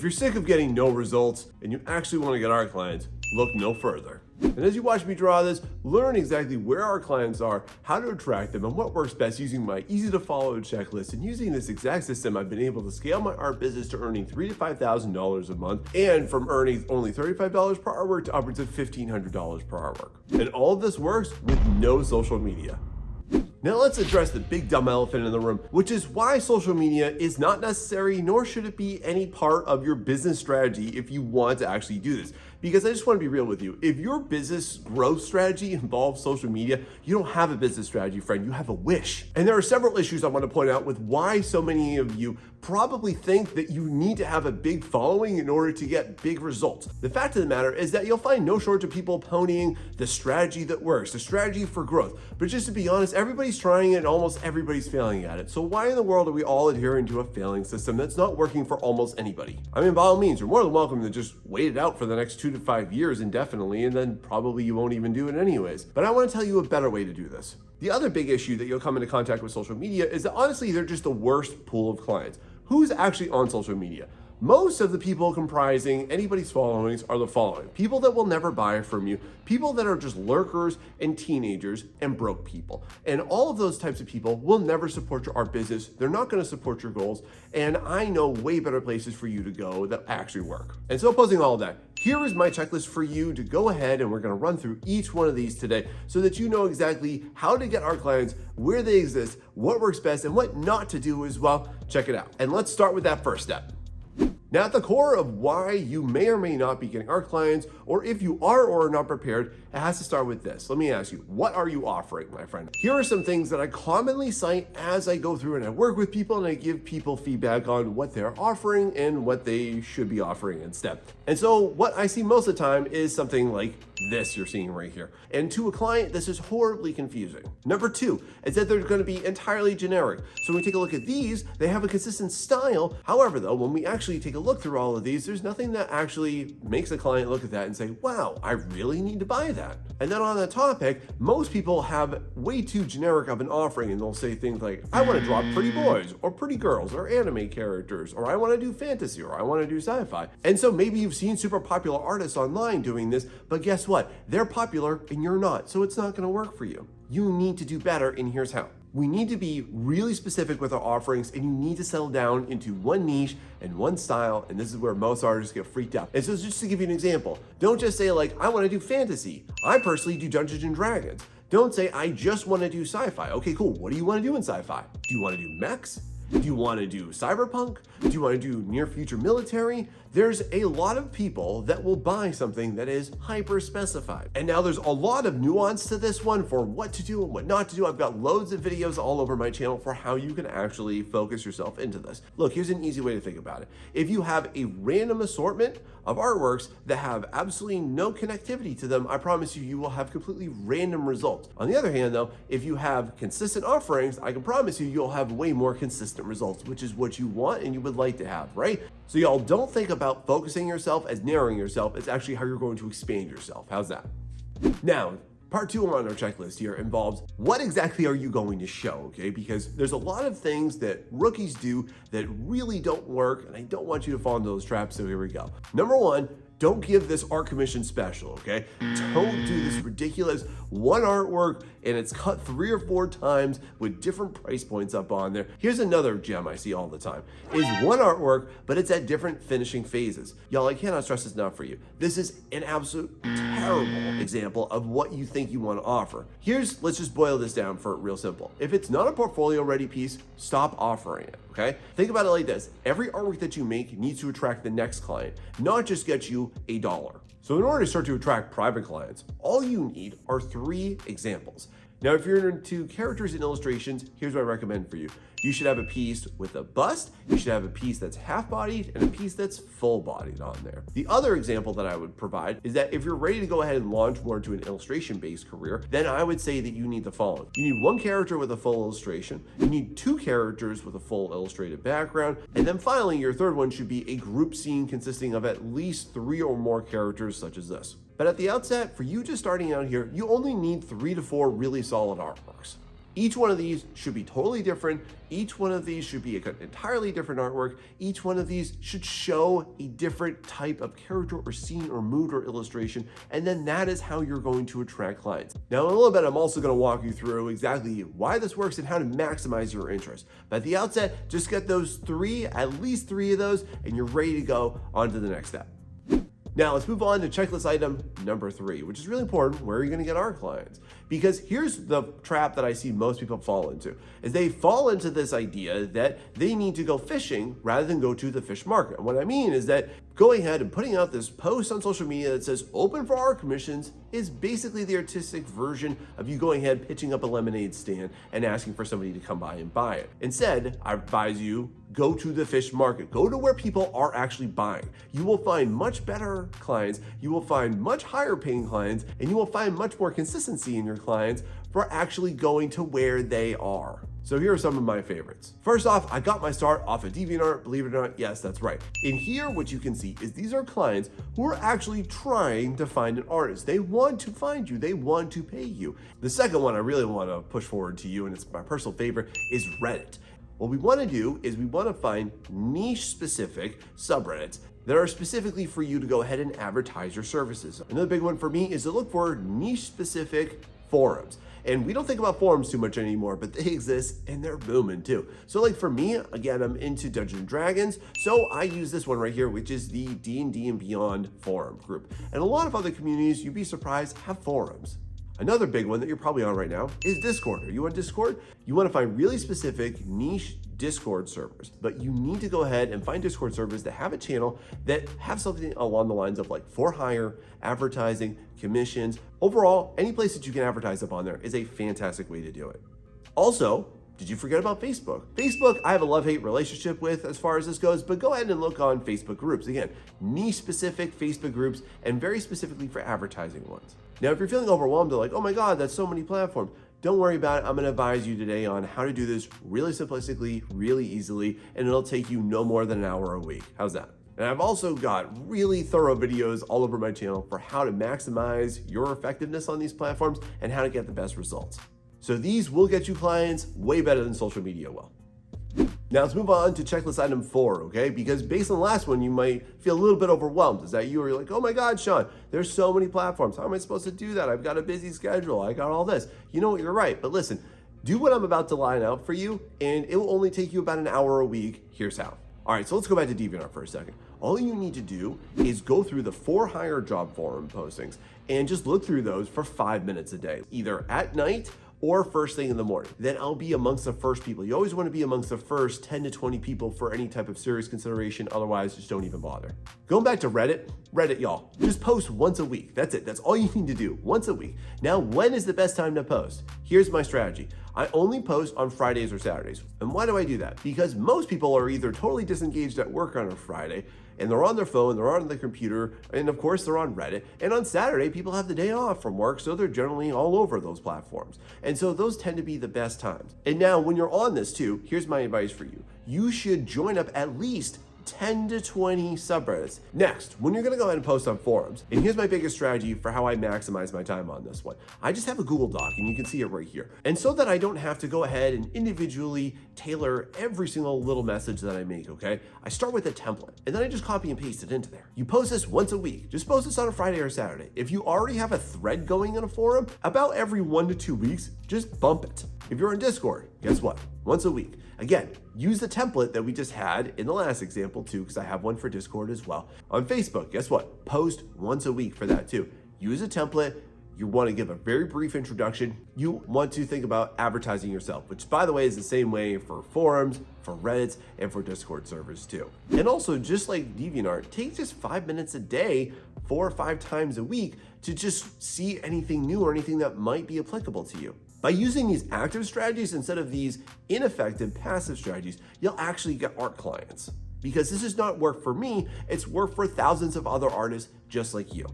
If you're sick of getting no results and you actually want to get our clients, look no further. And as you watch me draw this, learn exactly where our clients are, how to attract them, and what works best using my easy to follow checklist. And using this exact system, I've been able to scale my art business to earning $3,000 to $5,000 a month, and from earning only $35 per hour work to upwards of $1,500 per hour work. And all of this works with no social media. Now let's address the big dumb elephant in the room, which is why social media is not necessary, nor should it be any part of your business strategy if you want to actually do this. Because I just want to be real with you. If your business growth strategy involves social media, you don't have a business strategy, friend, you have a wish. And there are several issues I want to point out with why so many of you probably think that you need to have a big following in order to get big results. The fact of the matter is that you'll find no shortage of people ponying the strategy that works, the strategy for growth. But just to be honest, everybody's trying it and almost everybody's failing at it. So why in the world are we all adhering to a failing system that's not working for almost anybody? I mean, by all means, you're more than welcome to just wait it out for the next 2 to 5 years indefinitely, and then probably you won't even do it anyways. But I want to tell you a better way to do this. The other big issue that you'll come into contact with social media is that honestly, they're just the worst pool of clients. Who's actually on social media? Most of the people comprising anybody's followings are the following: people that will never buy from you, people that are just lurkers and teenagers and broke people. And all of those types of people will never support your art business. They're not going to support your goals. And I know way better places for you to go that actually work. And so opposing all of that, here is my checklist for you to go ahead, and we're going to run through each one of these today so that you know exactly how to get our clients, where they exist, what works best, and what not to do as well. Check it out. And let's start with that first step. Now, at the core of why you may or may not be getting art clients, or if you are or are not prepared, it has to start with this. Let me ask you, what are you offering, my friend? Here are some things that I commonly cite as I go through and I work with people and I give people feedback on what they're offering and what they should be offering instead. And so what I see most of the time is something like this you're seeing right here. And to a client, this is horribly confusing. Number two is that they're going to be entirely generic. So when we take a look at these, they have a consistent style. However, though, when we actually take a look through all of these, there's nothing that actually makes a client look at that and say, wow, I really need to buy that. And then on that topic, most people have way too generic of an offering, and they'll say things like, I want to draw pretty boys or pretty girls or anime characters, or I want to do fantasy, or I want to do sci-fi. And so maybe you've seen super popular artists online doing this, but guess what? They're popular and you're not, so it's not going to work for you. You need to do better, and here's how. We need to be really specific with our offerings, and you need to settle down into one niche and one style, and this is where most artists get freaked out. And so just to give you an example, don't just say like, I want to do fantasy. I personally do Dungeons and Dragons. Don't say, I just want to do sci-fi. Okay, cool. What do you want to do in sci-fi? Do you want to do mechs? Do you want to do cyberpunk? Do you want to do near future military? There's a lot of people that will buy something that is hyper specified. And now there's a lot of nuance to this one for what to do and what not to do. I've got loads of videos all over my channel for how you can actually focus yourself into this. Look, here's an easy way to think about it. If you have a random assortment of artworks that have absolutely no connectivity to them, I promise you, you will have completely random results. On the other hand, though, if you have consistent offerings, I can promise you, you'll have way more consistent results, which is what you want and you would like to have, right? So y'all don't think about focusing yourself as narrowing yourself. It's actually how you're going to expand yourself. How's that? Now, part two on our checklist here involves what exactly are you going to show, okay? Because there's a lot of things that rookies do that really don't work, and I don't want you to fall into those traps, so here we go. Number one, don't give this art commission special, okay? Don't do this ridiculous one artwork and it's cut 3 or 4 times with different price points up on there. Here's another gem I see all the time, is one artwork, but it's at different finishing phases. Y'all, I cannot stress this enough for you. This is an absolute terrible example of what you think you want to offer. Let's just boil this down for real simple. If it's not a portfolio ready piece, stop offering it, okay? Think about it like this. Every artwork that you make needs to attract the next client, not just get you $1. So in order to start to attract private clients, all you need are 3 examples. Now, if you're into characters and illustrations, here's what I recommend for you. You should have a piece with a bust, you should have a piece that's half-bodied, and a piece that's full-bodied on there. The other example that I would provide is that if you're ready to go ahead and launch more into an illustration-based career, then I would say that you need the following. You need 1 character with a full illustration, you need 2 characters with a full illustrated background, and then finally, your third one should be a group scene consisting of at least 3 or more characters such as this. But at the outset, for you just starting out here, you only need 3 to 4 really solid artworks. Each one of these should be totally different. Each one of these should be an entirely different artwork. Each one of these should show a different type of character or scene or mood or illustration. And then that is how you're going to attract clients. Now, in a little bit, I'm also going to walk you through exactly why this works and how to maximize your interest. But at the outset, just get those three, at least three of those, and you're ready to go on to the next step. Now let's move on to checklist item number 3, which is really important. Where are you going to get our clients? Because here's the trap that I see most people fall into, is they fall into this idea that they need to go fishing rather than go to the fish market. And what I mean is that going ahead and putting out this post on social media that says open for art commissions is basically the artistic version of you going ahead, pitching up a lemonade stand and asking for somebody to come by and buy it. Instead, I advise you go to the fish market. Go to where people are actually buying. You will find much better clients, you will find much higher paying clients, and you will find much more consistency in your clients for actually going to where they are. So here are some of my favorites. First off, I got my start off of DeviantArt, believe it or not, yes, that's right. In here, what you can see is these are clients who are actually trying to find an artist. They want to find you, they want to pay you. The second one I really want to push forward to you, and it's my personal favorite, is Reddit. What we want to do is we want to find niche specific subreddits that are specifically for you to go ahead and advertise your services. Another big one for me is to look for niche specific forums. And we don't think about forums too much anymore, but they exist and they're booming too. So like for me, again, I'm into Dungeons & Dragons, so I use this one right here, which is the D&D and Beyond forum group. And a lot of other communities, you'd be surprised, have forums. Another big one that you're probably on right now is Discord. Are you on Discord? You want to find really specific niche Discord servers, but you need to go ahead and find Discord servers that have a channel that have something along the lines of like for hire, advertising, commissions. Overall, any place that you can advertise up on there is a fantastic way to do it. Also, did you forget about Facebook? Facebook, I have a love-hate relationship with as far as this goes, but go ahead and look on Facebook groups. Again, niche-specific Facebook groups and very specifically for advertising ones. Now, if you're feeling overwhelmed, like, oh my God, that's so many platforms, don't worry about it. I'm gonna advise you today on how to do this really simplistically, really easily, and it'll take you no more than an hour a week. How's that? And I've also got really thorough videos all over my channel for how to maximize your effectiveness on these platforms and how to get the best results. So these will get you clients way better than social media will. Now let's move on to checklist item 4, okay? Because based on the last one, you might feel a little bit overwhelmed. Is that you? Or you're like, oh my God, Sean, there's so many platforms. How am I supposed to do that? I've got a busy schedule. I got all this. You know what? You're right. But listen, do what I'm about to line out for you, and it will only take you about an hour a week. Here's how. All right, so let's go back to DeviantArt for a second. All you need to do is go through the for hire job forum postings and just look through those for 5 minutes a day, either at night or first thing in the morning. Then I'll be amongst the first people. You always want to be amongst the first 10 to 20 people for any type of serious consideration. Otherwise, just don't even bother. Going back to Reddit, y'all, just post once a week. That's it. That's all you need to do, once a week. Now, when is the best time to post? Here's my strategy. I only post on Fridays or Saturdays. And why do I do that? Because most people are either totally disengaged at work on a Friday, and they're on their phone, they're on the computer, and of course they're on Reddit. And on Saturday, people have the day off from work, so they're generally all over those platforms. And so those tend to be the best times. And now when you're on this too, here's my advice for you. You should join up at least 10 to 20 subreddits. Next, when you're gonna go ahead and post on forums, and here's my biggest strategy for how I maximize my time on this one. I just have a Google Doc, and you can see it right here. And so that I don't have to go ahead and individually tailor every single little message that I make, okay? I start with a template, and then I just copy and paste it into there. You post this once a week. Just post this on a Friday or Saturday. If you already have a thread going in a forum, about every 1 to 2 weeks, just bump it. If you're on Discord, guess what? Once a week. Again, use the template that we just had in the last example too, because I have one for Discord as well. On Facebook, guess what? Post once a week for that too. Use a template. You want to give a very brief introduction. You want to think about advertising yourself, which by the way is the same way for forums, for Reddits, and for Discord servers too. And also, just like DeviantArt, take just 5 minutes a day, 4 or 5 times a week to just see anything new or anything that might be applicable to you. By using these active strategies instead of these ineffective passive strategies, you'll actually get art clients. Because this is not work for me, it's work for thousands of other artists just like you.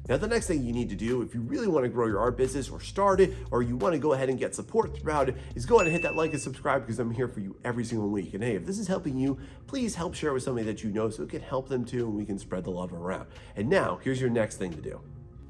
Now, the next thing you need to do if you really want to grow your art business or start it, or you want to go ahead and get support throughout it, is go ahead and hit that like and subscribe, because I'm here for you every single week. And hey, if this is helping you, please help share with somebody that you know so it can help them too, and we can spread the love around. And now, here's your next thing to do.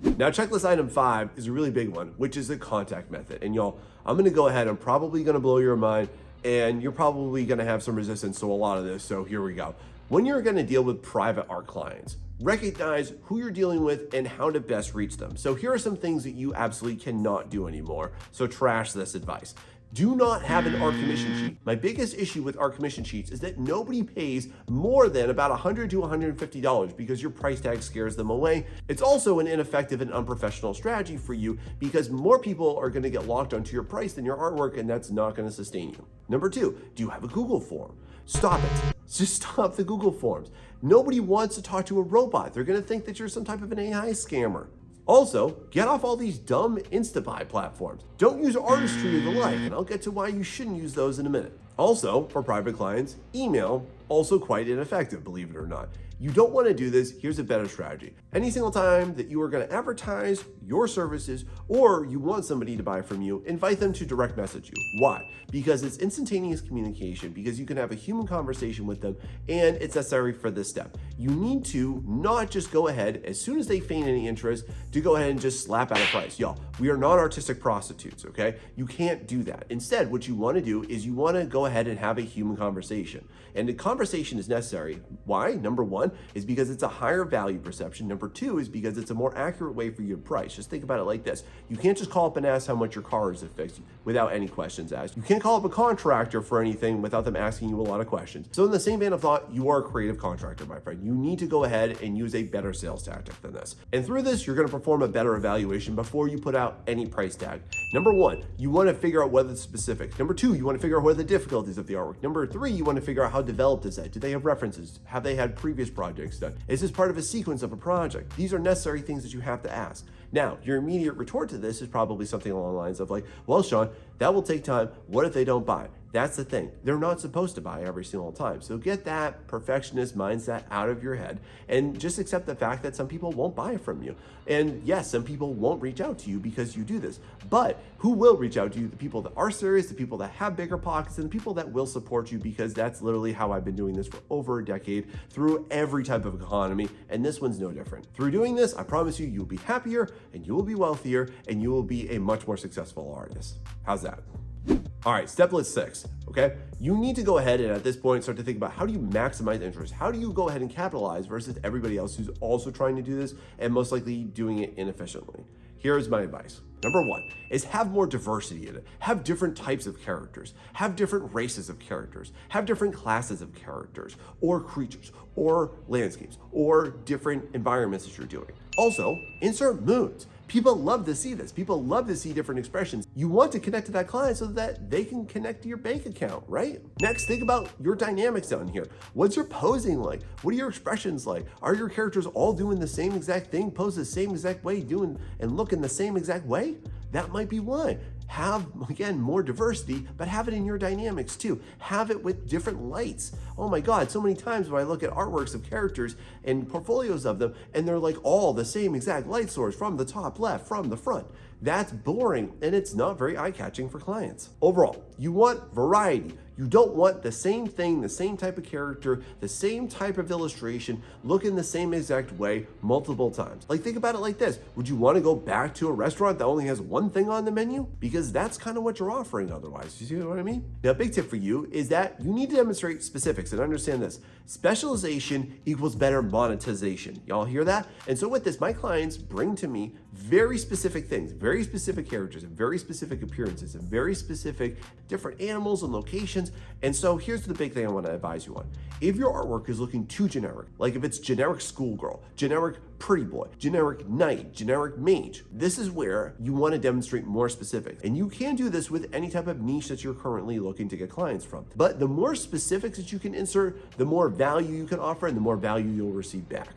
Now, checklist item 5 is a really big one, which is the contact method. And y'all, I'm gonna go ahead, I'm probably gonna blow your mind, and you're probably gonna have some resistance to a lot of this, so here we go. When you're gonna deal with private art clients, recognize who you're dealing with and how to best reach them. So here are some things that you absolutely cannot do anymore, so trash this advice. Do not have an art commission sheet. My biggest issue with art commission sheets is that nobody pays more than about $100 to $150 because your price tag scares them away. It's also an ineffective and unprofessional strategy for you because more people are gonna get locked onto your price than your artwork, and that's not gonna sustain you. Number 2, do you have a Google form? Stop it. Just stop the Google forms. Nobody wants to talk to a robot. They're gonna think that you're some type of an AI scammer. Also, get off all these dumb Instabuy platforms. Don't use Artistry or the like, and I'll get to why you shouldn't use those in a minute. Also, for private clients, email, also quite ineffective, believe it or not. You don't want to do this. Here's a better strategy. Any single time that you are going to advertise your services or you want somebody to buy from you, invite them to direct message you. Why? Because it's instantaneous communication, because you can have a human conversation with them, and it's necessary for this step. You need to not just go ahead, as soon as they feign any interest, to go ahead and just slap out a price. Y'all, we are not artistic prostitutes, okay? You can't do that. Instead, what you want to do is you want to go ahead and have a human conversation. And the conversation is necessary. Why? Number 1 is because it's a higher value perception. Number 2 is because it's a more accurate way for you to price. Just think about it like this. You can't just call up and ask how much your car is fixed without any questions asked. You can't call up a contractor for anything without them asking you a lot of questions. So in the same vein of thought, you are a creative contractor, my friend. You need to go ahead and use a better sales tactic than this. And through this, you're going to perform a better evaluation before you put out any price tag. Number 1, you want to figure out whether it's specific. Number 2, you want to figure out what are the difficulties of the artwork. Number 3, you want to figure out how developed is that. Do they have references? Have they had previous projects done? Is this part of a sequence of a project? These are necessary things that you have to ask. Now, your immediate retort to this is probably something along the lines of like, well, Sean, that will take time. What if they don't buy? That's the thing. They're not supposed to buy every single time. So get that perfectionist mindset out of your head and just accept the fact that some people won't buy from you. And yes, some people won't reach out to you because you do this. But who will reach out to you? The people that are serious, the people that have bigger pockets, and the people that will support you, because that's literally how I've been doing this for over a decade through every type of economy. And this one's no different. Through doing this, I promise you, you'll be happier and you will be wealthier and you will be a much more successful artist. How's that? All right, step list 6, okay? You need to go ahead and at this point start to think about how do you maximize interest? How do you go ahead and capitalize versus everybody else who's also trying to do this and most likely doing it inefficiently? Here's my advice. Number 1 is have more diversity in it. Have different types of characters. Have different races of characters. Have different classes of characters or creatures or landscapes or different environments that you're doing. Also, insert moods. People love to see this. People love to see different expressions. You want to connect to that client so that they can connect to your bank account, right? Next, think about your dynamics down here. What's your posing like? What are your expressions like? Are your characters all doing the same exact thing, pose the same exact way, doing and looking the same exact way? That might be why. Have, again, more diversity, but have it in your dynamics too. Have it with different lights. Oh my God, so many times when I look at artworks of characters and portfolios of them, and they're like all the same exact light source from the top left, from the front. That's boring, and it's not very eye-catching for clients. Overall, you want variety. You don't want the same thing, the same type of character, the same type of illustration, looking the same exact way multiple times. Like, think about it like this. Would you want to go back to a restaurant that only has one thing on the menu? Because that's kind of what you're offering otherwise. You see what I mean? Now, a big tip for you is that you need to demonstrate specifics and understand this. Specialization equals better monetization. Y'all hear that? And so with this, my clients bring to me very specific things, very specific characters, and very specific appearances, and very specific different animals and locations. And so here's the big thing I want to advise you on. If your artwork is looking too generic, like if it's generic schoolgirl, generic pretty boy, generic knight, generic mage, this is where you want to demonstrate more specifics. And you can do this with any type of niche that you're currently looking to get clients from. But the more specifics that you can insert, the more value you can offer and the more value you'll receive back.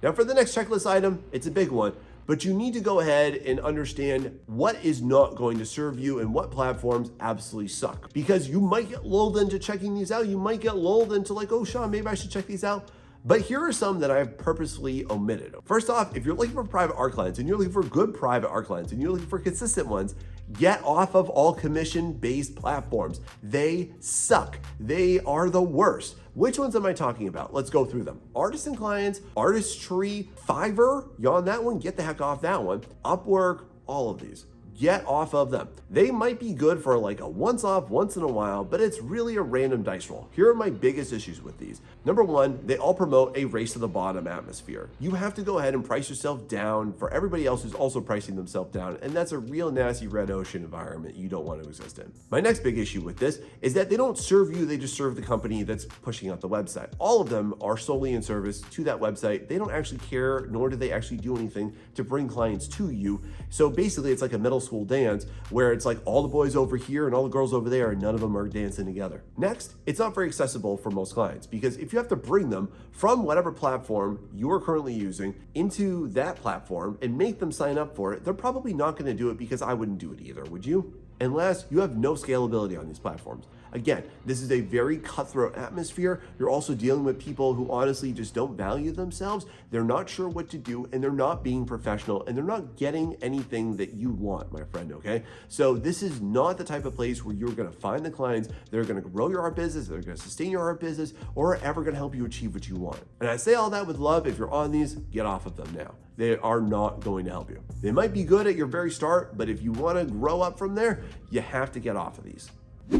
Now for the next checklist item, it's a big one. But you need to go ahead and understand what is not going to serve you and what platforms absolutely suck. Because you might get lulled into checking these out. You might get lulled into like, oh, Sean, maybe I should check these out. But here are some that I've purposely omitted. First off, if you're looking for private art clients and you're looking for good private art clients and you're looking for consistent ones, Get off of all commission-based platforms. They suck. They are the worst. Which ones am I talking about? Let's go through them. Artisan clients, Artistry, Fiverr, you on that one? Get the heck off that one. Upwork, all of these. Get off of them. They might be good for like a once-off, once in a while, but it's really a random dice roll. Here are my biggest issues with these. Number one, they all promote a race to the bottom atmosphere. You have to go ahead and price yourself down for everybody else who's also pricing themselves down, and that's a real nasty red ocean environment you don't want to exist in. My next big issue with this is that they don't serve you, they just serve the company that's pushing out the website. All of them are solely in service to that website. They don't actually care, nor do they actually do anything to bring clients to you. So basically, it's like a middle school dance where it's like all the boys over here and all the girls over there and none of them are dancing together. Next, it's not very accessible for most clients because if you have to bring them from whatever platform you are currently using into that platform and make them sign up for it, they're probably not going to do it because I wouldn't do it either, would you? And last, you have no scalability on these platforms. Again, this is a very cutthroat atmosphere. You're also dealing with people who honestly just don't value themselves. They're not sure what to do and they're not being professional and they're not getting anything that you want, my friend, okay? So this is not the type of place where you're gonna find the clients that are gonna grow your art business, that are gonna sustain your art business, or are ever gonna help you achieve what you want. And I say all that with love. If you're on these, get off of them now. They are not going to help you. They might be good at your very start, but if you wanna grow up from there, you have to get off of these.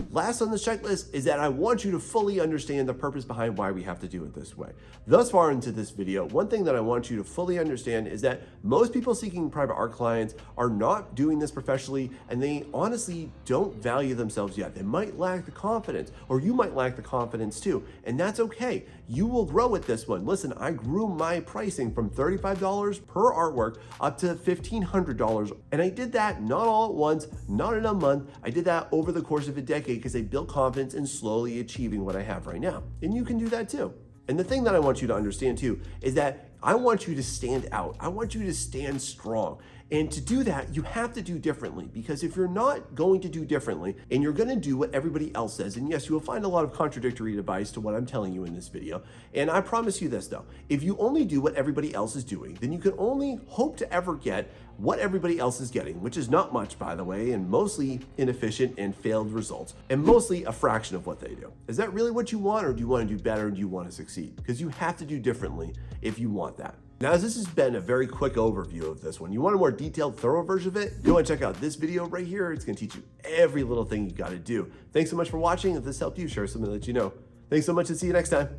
Last on this checklist is that I want you to fully understand the purpose behind why we have to do it this way. Thus far into this video, one thing that I want you to fully understand is that most people seeking private art clients are not doing this professionally and they honestly don't value themselves yet. They might lack the confidence, or you might lack the confidence too, and that's okay. You will grow with this one. Listen, I grew my pricing from $35 per artwork up to $1,500, and I did that not all at once, not in a month. I did that over the course of a decade because I built confidence in slowly achieving what I have right now. And you can do that too. And the thing that I want you to understand too is that I want you to stand out. I want you to stand strong. And to do that, you have to do differently, because if you're not going to do differently and you're going to do what everybody else says, and yes, you will find a lot of contradictory advice to what I'm telling you in this video. And I promise you this though, if you only do what everybody else is doing, then you can only hope to ever get what everybody else is getting, which is not much, by the way, and mostly inefficient and failed results, and mostly a fraction of what they do. Is that really what you want, or do you want to do better and do you want to succeed? Because you have to do differently if you want that. Now, as this has been a very quick overview of this one, you want a more detailed, thorough version of it, go and check out this video right here. It's going to teach you every little thing you got to do. Thanks so much for watching. If this helped you, share something that you know. Thanks so much and see you next time.